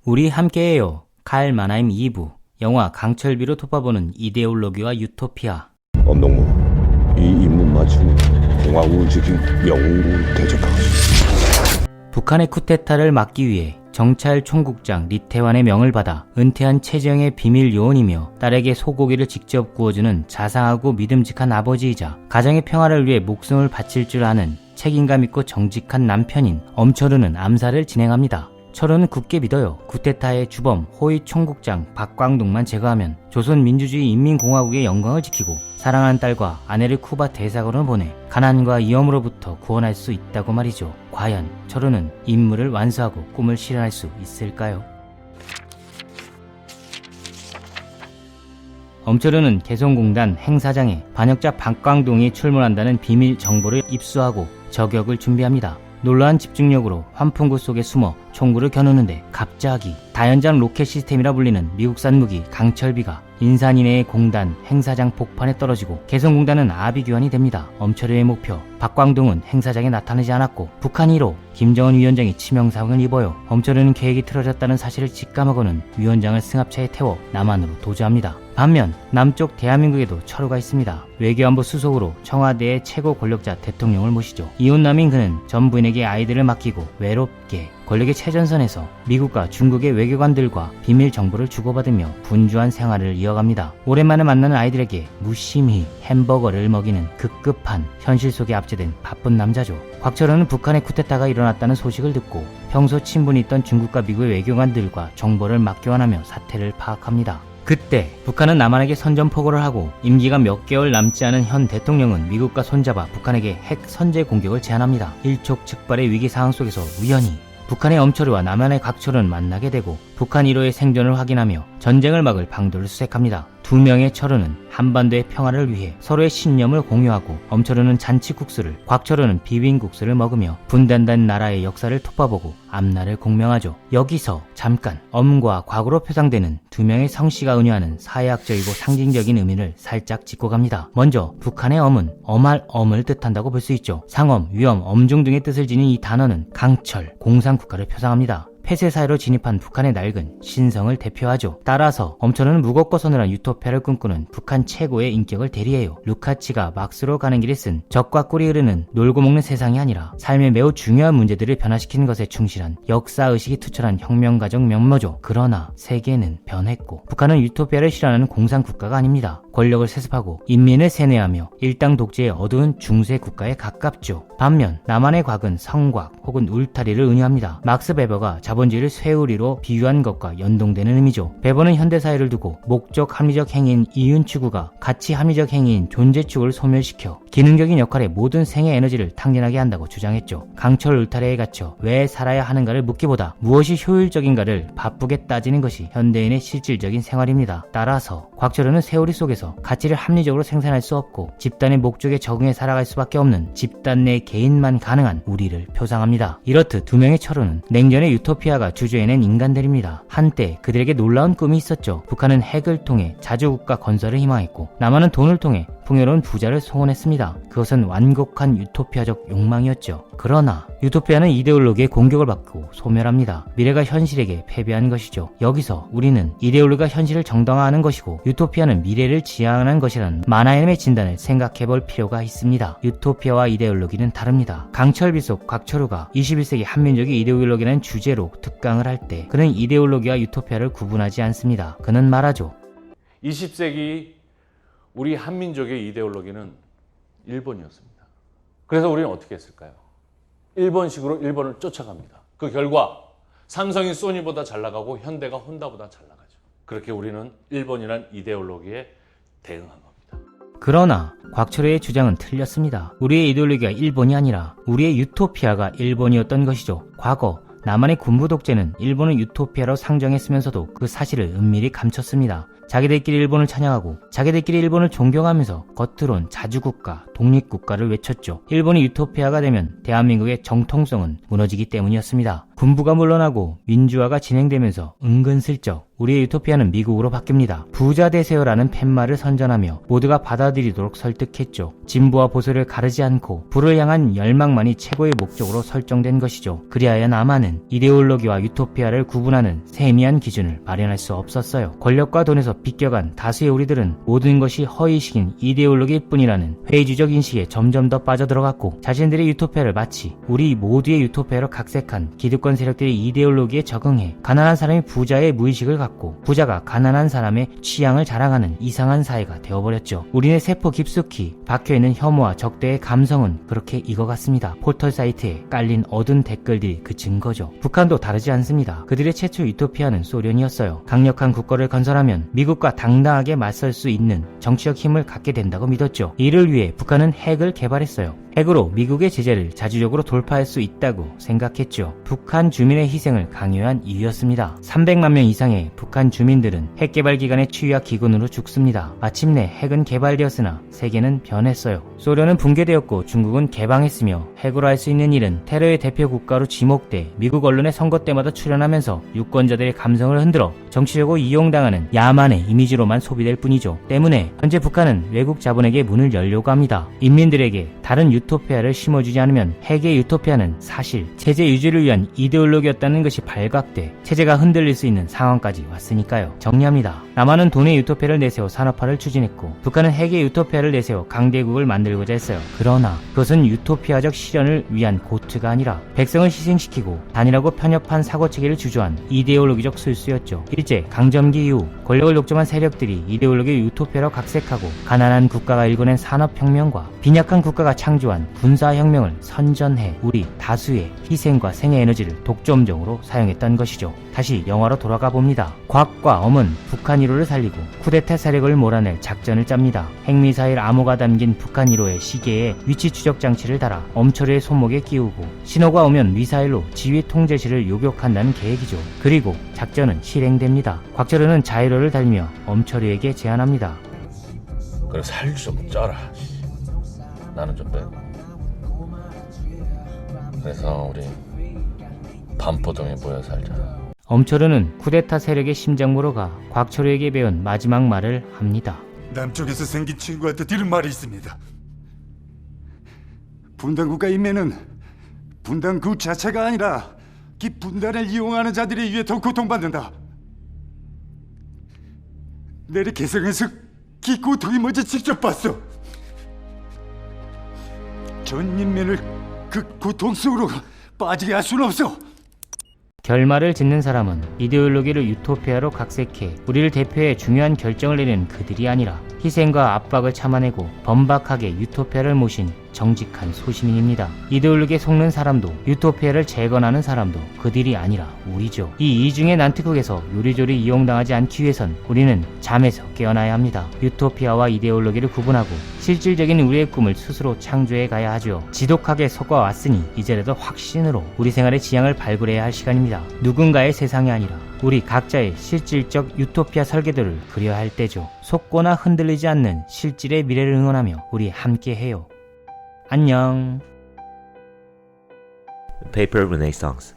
우리 함께해요. 칼 마나임 2부. 영화 강철비로 톱아보는 이데올로기와 유토피아. 엄동무, 이 임무 맞추니 공화국을 지킨 영웅을 대접하겠습니다. 북한의 쿠데타를 막기 위해 정찰 총국장 리태환의 명을 받아 은퇴한 최재형의 비밀 요원이며 딸에게 소고기를 직접 구워주는 자상하고 믿음직한 아버지이자 가정의 평화를 위해 목숨을 바칠 줄 아는 책임감 있고 정직한 남편인 엄철우는 암살을 진행합니다. 철우는 굳게 믿어요. 쿠데타의 주범 호위 총국장 박광동만 제거하면 조선민주주의 인민공화국의 영광을 지키고 사랑하는 딸과 아내를 쿠바 대사관으로 보내 가난과 위험으로부터 구원할 수 있다고 말이죠. 과연 철우는 임무를 완수하고 꿈을 실현할 수 있을까요? 엄철우는 개성공단 행사장에 반역자 박광동이 출몰한다는 비밀 정보를 입수하고 저격을 준비합니다. 놀라운 집중력으로 환풍구 속에 숨어 총구를 겨누는데 갑자기 다연장 로켓 시스템이라 불리는 미국산 무기 강철비가 인산 이내의 공단 행사장 폭판에 떨어지고 개성공단은 아비규환이 됩니다. 엄철우의 목표 박광동은 행사장에 나타나지 않았고 북한 1호 김정은 위원장이 치명상을 입어요. 엄철우는 계획이 틀어졌다는 사실을 직감하고는 위원장을 승합차에 태워 남한으로 도주합니다. 반면 남쪽 대한민국에도 철우가 있습니다. 외교안보 수석으로 청와대의 최고 권력자 대통령을 모시죠. 이혼남인 그는 전 부인에게 아이들을 맡기고 외롭게 권력의 최전선에서 미국과 중국의 외교관들과 비밀 정보를 주고받으며 분주한 생활을 이어갑니다. 오랜만에 만나는 아이들에게 무심히 햄버거를 먹이는 급급한 현실 속에 압제된 바쁜 남자죠. 곽철우는 북한의 쿠데타가 일어났다는 소식을 듣고 평소 친분이 있던 중국과 미국의 외교관들과 정보를 맞교환하며 사태를 파악합니다. 그때 북한은 남한에게 선전포고를 하고 임기가 몇 개월 남지 않은 현 대통령은 미국과 손잡아 북한에게 핵 선제 공격을 제안합니다. 일촉즉발의 위기 상황 속에서 우연히 북한의 엄철우와 남한의 곽철우는 만나게 되고 북한 1호의 생존을 확인하며 전쟁을 막을 방도를 수색합니다. 두 명의 철우는 한반도의 평화를 위해 서로의 신념을 공유하고 엄철우는 잔치국수를, 곽철우는 비빔국수를 먹으며 분단된 나라의 역사를 톱아보고 앞날을 공명하죠. 여기서 잠깐 엄과 곽으로 표상되는 두 명의 성씨가 은유하는 사회학적이고 상징적인 의미를 살짝 짚고 갑니다. 먼저 북한의 엄은 엄할 엄을 뜻한다고 볼 수 있죠. 상엄, 위엄, 엄중 등의 뜻을 지닌 이 단어는 강철, 공산국가를 표상합니다. 폐쇄사회로 진입한 북한의 낡은 신성을 대표하죠. 따라서 엄철우는 무겁고 서늘한 유토피아를 꿈꾸는 북한 최고의 인격을 대리해요. 루카치가 막스로 가는 길에 쓴 적과 꿀이 흐르는 놀고 먹는 세상이 아니라 삶의 매우 중요한 문제들을 변화시키는 것에 충실한 역사의식이 투철한 혁명가적 면모죠. 그러나 세계는 변했고 북한은 유토피아를 실현하는 공산국가가 아닙니다. 권력을 세습하고 인민을 세뇌하며 일당 독재의 어두운 중세 국가에 가깝죠. 반면 남한의 곽은 성곽 혹은 울타리를 은유합니다. 막스 베버가 자본주의를 쇠우리로 비유한 것과 연동되는 의미죠. 베버는 현대사회를 두고 목적 합리적 행위인 이윤 추구가 가치 합리적 행위인 존재 추구를 소멸시켜 기능적인 역할의 모든 생의 에너지를 탕진하게 한다고 주장했죠. 강철 울타리에 갇혀 왜 살아야 하는가를 묻기보다 무엇이 효율적인가를 바쁘게 따지는 것이 현대인의 실질적인 생활입니다. 따라서 곽철우는 세월이 속에서 가치를 합리적으로 생산할 수 없고 집단의 목적에 적응해 살아갈 수밖에 없는 집단 내 개인만 가능한 우리를 표상합니다. 이렇듯 두 명의 철우는 냉전의 유토피아가 주저해낸 인간들입니다. 한때 그들에게 놀라운 꿈이 있었죠. 북한은 핵을 통해 자주국가 건설을 희망했고 남한은 돈을 통해 풍요로운 부자를 소원했습니다. 그것은 완곡한 유토피아적 욕망이었죠. 그러나 유토피아는 이데올로기의 공격을 받고 소멸합니다. 미래가 현실에게 패배한 것이죠. 여기서 우리는 이데올로기가 현실을 정당화하는 것이고 유토피아는 미래를 지향하는 것이라는 마나엠의 진단을 생각해볼 필요가 있습니다. 유토피아와 이데올로기는 다릅니다. 강철비 속 곽철우가 21세기 한민족의 이데올로기라는 주제로 특강을 할 때 그는 이데올로기와 유토피아를 구분하지 않습니다. 그는 말하죠. 20세기 우리 한민족의 이데올로기는 일본이었습니다. 그래서 우리는 어떻게 했을까요? 일본식으로 일본을 쫓아갑니다. 그 결과 삼성이 소니보다 잘 나가고 현대가 혼다보다 잘 나가죠. 그렇게 우리는 일본이란 이데올로기에 대응한 겁니다. 그러나 곽철우의 주장은 틀렸습니다. 우리의 이데올로기가 일본이 아니라 우리의 유토피아가 일본이었던 것이죠. 과거 남한의 군부 독재는 일본을 유토피아로 상정했으면서도 그 사실을 은밀히 감췄습니다. 자기들끼리 일본을 찬양하고 자기들끼리 일본을 존경하면서 겉으론 자주국가, 독립국가를 외쳤죠. 일본이 유토피아가 되면 대한민국의 정통성은 무너지기 때문이었습니다. 군부가 물러나고 민주화가 진행되면서 은근슬쩍 우리의 유토피아는 미국으로 바뀝니다. 부자 되세요라는 팻말을 선전하며 모두가 받아들이도록 설득했죠. 진보와 보수를 가르지 않고 부를 향한 열망만이 최고의 목적으로 설정된 것이죠. 그리하여 남한은 이데올로기와 유토피아를 구분하는 세미한 기준을 마련할 수 없었어요. 권력과 돈에서 빗겨간 다수의 우리들은 모든 것이 허위식인 이데올로기일 뿐이라는 회의주적 인식에 점점 더 빠져들어갔고 자신들의 유토피아를 마치 우리 모두의 유토피아로 각색한 기득권 세력들의 이데올로기에 적응해 가난한 사람이 부자의 무의식을 갖고 부자가 가난한 사람의 취향을 자랑하는 이상한 사회가 되어버렸죠. 우리네 세포 깊숙이 박혀있는 혐오와 적대의 감성은 그렇게 익어갔습니다. 포털 사이트에 깔린 어두운 댓글들이 그 증거죠. 북한도 다르지 않습니다. 그들의 최초 유토피아는 소련이었어요. 강력한 국가를 건설하면 미국과 당당하게 맞설 수 있는 정치적 힘을 갖게 된다고 믿었죠. 이를 위해 북한은 핵을 개발했어요. 핵으로 미국의 제재를 자주적으로 돌파할 수 있다고 생각했죠. 북한 주민의 희생을 강요한 이유였습니다. 300만 명 이상의 북한 주민들은 핵 개발 기간에 취약 기근으로 죽습니다. 마침내 핵은 개발되었으나 세계는 변했어요. 소련은 붕괴되었고 중국은 개방했으며 핵으로 할 수 있는 일은 테러의 대표 국가로 지목돼 미국 언론의 선거 때마다 출연하면서 유권자들의 감성을 흔들어 정치적으로 이용당하는 야만의 이미지로만 소비될 뿐이죠. 때문에 현재 북한은 외국 자본에게 문을 열려고 합니다. 인민들에게 다른 유토피아를 심어주지 않으면 핵의 유토피아는 사실 체제 유지를 위한 이데올로기였다는 것이 발각돼 체제가 흔들릴 수 있는 상황까지 왔으니까요. 정리합니다. 남한은 돈의 유토피아를 내세워 산업화를 추진했고 북한은 핵의 유토피아를 내세워 강대국을 만들고자 했어요. 그러나 그것은 유토피아적 실현을 위한 고트가 아니라 백성을 희생시키고 단일하고 편협한 사고체계를 주조한 이데올로기적 술수였죠. 일제 강점기 이후 권력을 독점한 세력들이 이데올로기의 유토피아로 각색하고 가난한 국가가 일궈낸 산업혁명과 빈약한 국가가 창조한 군사혁명을 선전해 우리 다수의 희생과 생의 에너지를 독점적으로 사용했던 것이죠. 다시 영화로 돌아가 봅니다. 곽과 엄은 북한 1호를 살리고 쿠데타 세력을 몰아낼 작전을 짭니다. 핵미사일 암호가 담긴 북한 1호의 시계에 위치 추적 장치를 달아 엄철의 손목에 끼우고 신호가 오면 미사일로 지휘 통제실을 요격한다는 계획이죠. 그리고 작전은 실행됩니다. 곽철우는 자이로를 달리며 엄철이에게 제안합니다. 그래 살 좀 쪄라. 나는 좀 빼고. 그래서 우리 반포동에 모여 살자. 엄철우는 쿠데타 세력의 심장부로 가 곽철우에게 배운 마지막 말을 합니다. 남쪽에서 생긴 친구한테 들은 말이 있습니다. 분단국가 인매는 분단 그 자체가 아니라 그 분단을 이용하는 자들에 의해 더 고통받는다. 내를 개성에서 그 고통이 뭔지 직접 봤어. 전 인민을 그 고통 속으로 빠지게 할 수는 없어. 결말을 짓는 사람은 이데올로기를 유토피아로 각색해 우리를 대표해 중요한 결정을 내리는 그들이 아니라 희생과 압박을 참아내고 번박하게 유토피아를 모신 정직한 소시민입니다. 이데올로기에 속는 사람도 유토피아를 재건하는 사람도 그들이 아니라 우리죠. 이 이중의 난투극에서 요리조리 이용당하지 않기 위해선 우리는 잠에서 깨어나야 합니다. 유토피아와 이데올로기를 구분하고 실질적인 우리의 꿈을 스스로 창조해 가야 하죠. 지독하게 속아왔으니 이제라도 확신으로 우리 생활의 지향을 발굴해야 할 시간입니다. 누군가의 세상이 아니라 우리 각자의 실질적 유토피아 설계도를 그려야 할 때죠. 속거나 흔들리지 않는 실질의 미래를 응원하며 우리 함께해요. 안녕. Paper Renaissance